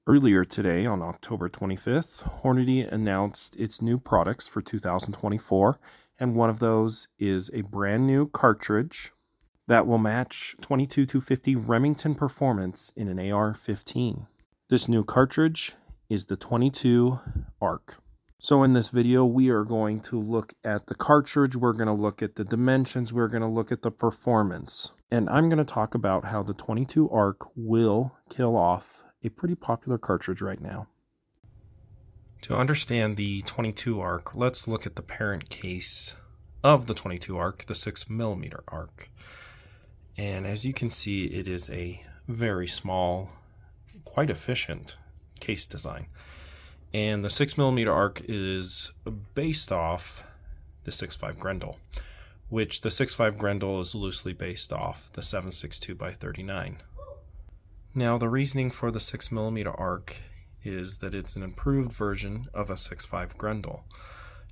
Earlier today, on October 25th, Hornady announced its new products for 2024, and one of those is a brand new cartridge that will match 22-250 Remington performance in an AR-15. This new cartridge is the 22 ARC. So in this video, we are going to look at the cartridge, we're going to look at the dimensions, we're going to look at the performance, and I'm going to talk about how the 22 ARC will kill off a pretty popular cartridge right now. To understand the 22 ARC, let's look at the parent case of the 22 ARC, the 6mm ARC. And as you can see, it is a very small, quite efficient case design. And the 6mm ARC is based off the 6.5 Grendel, which the 6.5 Grendel is loosely based off the 7.62x39. Now, the reasoning for the 6mm ARC is that it's an improved version of a 6.5 Grendel.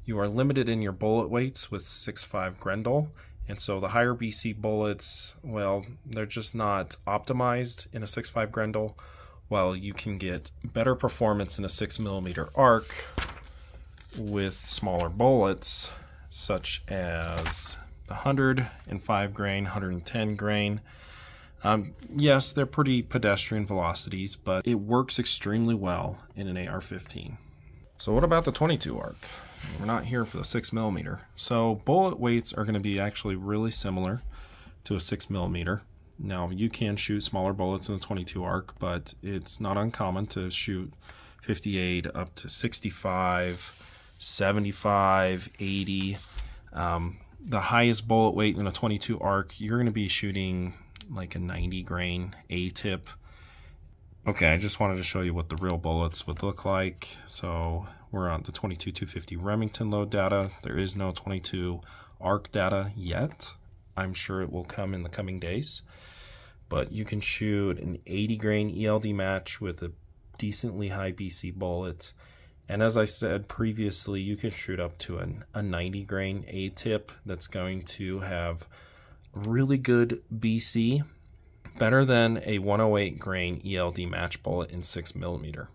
You are limited in your bullet weights with 6.5 Grendel, and so the higher BC bullets, well, they're just not optimized in a 6.5 Grendel, while you can get better performance in a 6mm ARC with smaller bullets, such as the 105 grain, 110 grain. Yes, they're pretty pedestrian velocities, but it works extremely well in an AR-15. So what about the 22 ARC? We're not here for the 6mm. So bullet weights are going to be actually really similar to a 6mm. Now, you can shoot smaller bullets in the 22 ARC, but it's not uncommon to shoot 58 up to 65, 75, 80. The highest bullet weight in a 22 ARC, you're going to be shooting like a 90 grain A-tip. Okay, I just wanted to show you what the real bullets would look like. So we're on the 22-250 Remington load data. There is no 22 ARC data yet. I'm sure it will come in the coming days. But you can shoot an 80 grain ELD match with a decently high BC bullet. And as I said previously, you can shoot up to a 90 grain A-tip that's going to have really good BC, better than a 108 grain ELD match bullet in 6mm.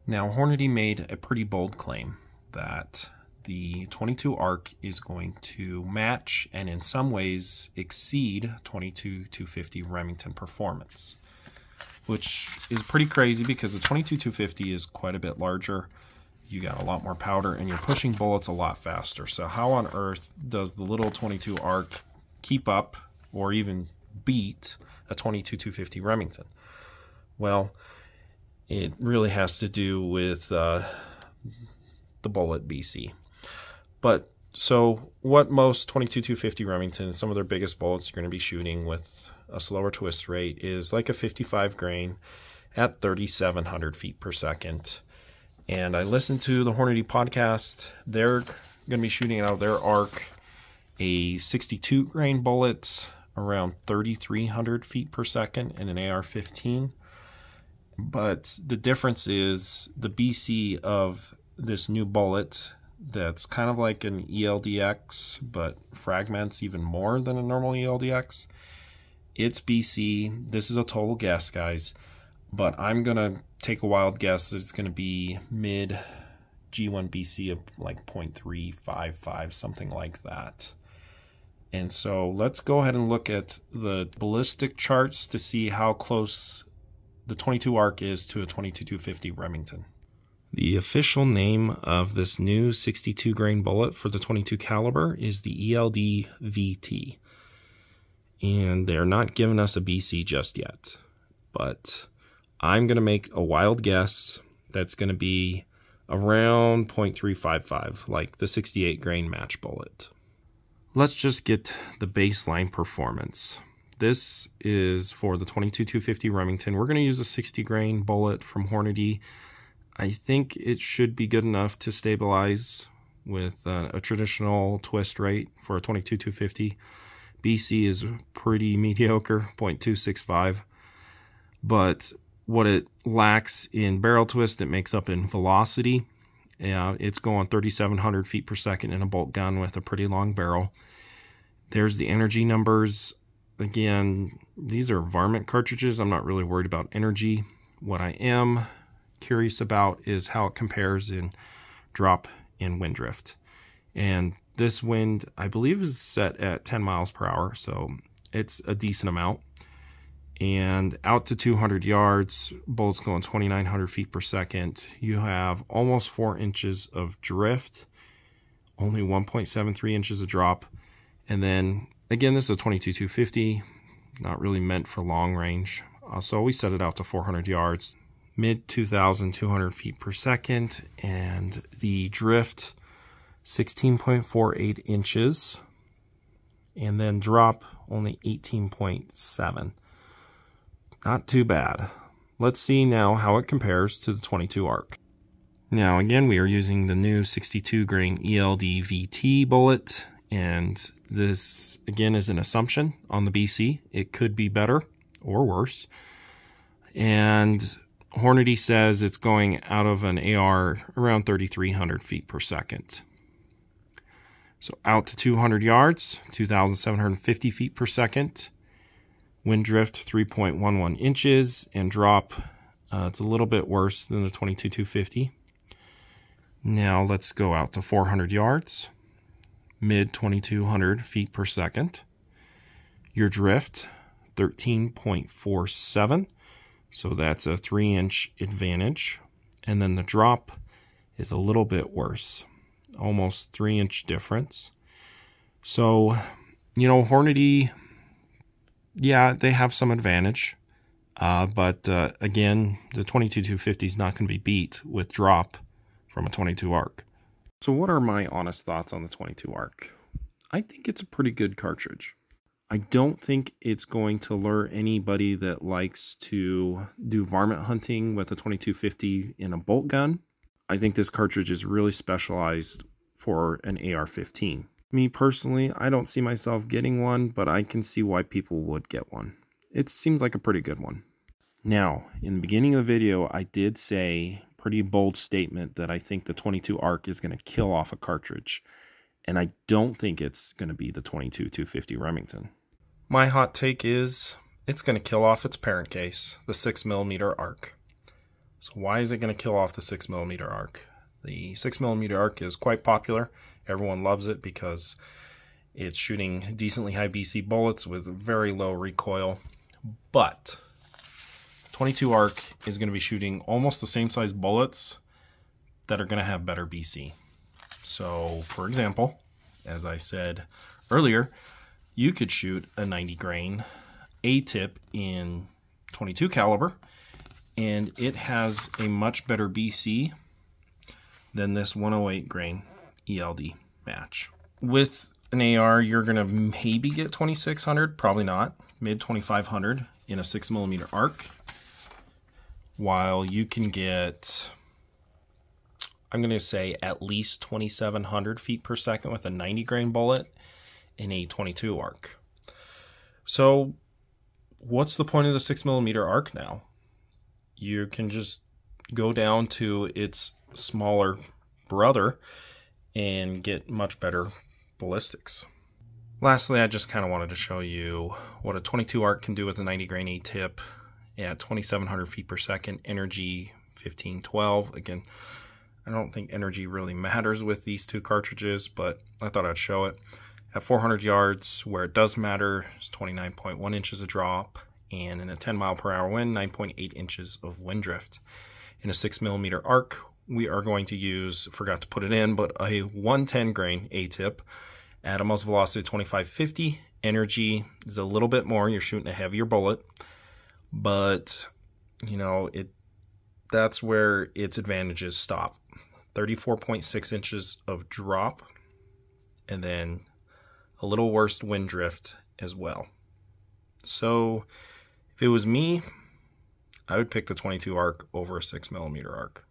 Now, Hornady made a pretty bold claim that the 22 ARC is going to match and in some ways exceed 22-250 Remington performance, which is pretty crazy because the 22-250 is quite a bit larger. You got a lot more powder and you're pushing bullets a lot faster. So how on earth does the little 22 ARC keep up or even beat a 22-250 Remington? Well, it really has to do with the bullet BC. But so what most 22-250 Remington, some of their biggest bullets you're going to be shooting with a slower twist rate is like a 55 grain at 3,700 feet per second. And I listened to the Hornady podcast. They're going to be shooting out of their ARC a 62 grain bullet around 3,300 feet per second in an AR-15. But the difference is the BC of this new bullet that's kind of like an ELDX, but fragments even more than a normal ELDX. It's BC. This is a total guess, guys, but I'm going to take a wild guess. It's going to be mid G1 BC of like 0.355, something like that. And so let's go ahead and look at the ballistic charts to see how close the 22 ARC is to a 22-250 Remington. The official name of this new 62 grain bullet for the 22 caliber is the ELD VT. And they're not giving us a BC just yet. But I'm going to make a wild guess that's going to be around 0.355, like the 68 grain match bullet. Let's just get the baseline performance. This is for the 22-250 Remington. We're going to use a 60 grain bullet from Hornady. I think it should be good enough to stabilize with a traditional twist rate for a 22-250. BC is pretty mediocre, 0.265. But what it lacks in barrel twist, it makes up in velocity. It's going 3,700 feet per second in a bolt gun with a pretty long barrel. There's the energy numbers. Again, these are varmint cartridges. I'm not really worried about energy. What I am curious about is how it compares in drop and wind drift. And this wind, I believe, is set at 10 miles per hour, so it's a decent amount. And out to 200 yards, bullets going 2,900 feet per second. You have almost 4 inches of drift, only 1.73 inches of drop. And then, again, this is a 22-250, not really meant for long range. So we set it out to 400 yards, mid 2,200 feet per second, and the drift 16.48 inches, and then drop only 18.7. Not too bad. Let's see now how it compares to the 22 ARC. Now again, we are using the new 62 grain ELD VT bullet, and this again is an assumption on the BC. It could be better or worse. And Hornady says it's going out of an AR around 3,300 feet per second. So out to 200 yards, 2,750 feet per second. Wind drift 3.11 inches, and drop, it's a little bit worse than the 22-250. Now let's go out to 400 yards, mid 2,200 feet per second. Your drift 13.47, so that's a 3-inch advantage. And then the drop is a little bit worse, almost 3-inch difference. So, you know, Hornady, yeah, they have some advantage, but again, the 22-250 is not going to be beat with drop from a 22 ARC. So what are my honest thoughts on the 22 ARC? I think it's a pretty good cartridge. I don't think it's going to lure anybody that likes to do varmint hunting with a 22-50 in a bolt gun. I think this cartridge is really specialized for an AR-15. Me personally, I don't see myself getting one, but I can see why people would get one. It seems like a pretty good one. Now, in the beginning of the video, I did say a pretty bold statement that I think the 22 ARC is going to kill off a cartridge. And I don't think it's going to be the 22-250 Remington. My hot take is it's going to kill off its parent case, the 6mm ARC. So why is it going to kill off the 6mm ARC? The 6mm ARC is quite popular. Everyone loves it because it's shooting decently high BC bullets with very low recoil. But 22 ARC is going to be shooting almost the same size bullets that are going to have better BC. So, for example, as I said earlier, you could shoot a 90 grain A-tip in 22 caliber, and it has a much better BC than this 108 grain ELD match. With an AR, you're going to maybe get 2,600, probably not, mid 2,500 in a 6mm ARC, while you can get, I'm going to say, at least 2,700 feet per second with a 90 grain bullet in a 22 ARC. So what's the point of the 6mm ARC now? You can just go down to its smaller brother and get much better ballistics. Lastly, I just kind of wanted to show you what a 22 ARC can do with a 90 grain A-tip at 2,700 feet per second, energy 1512. Again, I don't think energy really matters with these two cartridges, but I thought I'd show it. At 400 yards, where it does matter, is 29.1 inches of drop, and in a 10 mile per hour wind, 9.8 inches of wind drift. In a 6mm ARC, we are going to use, forgot to put it in, but a 110 grain A-tip at a muzzle velocity of 2550. Energy is a little bit more. You're shooting a heavier bullet, but you know, that's where its advantages stop. 34.6 inches of drop, and then a little worse wind drift as well. So if it was me, I would pick the 22 ARC over a 6mm ARC.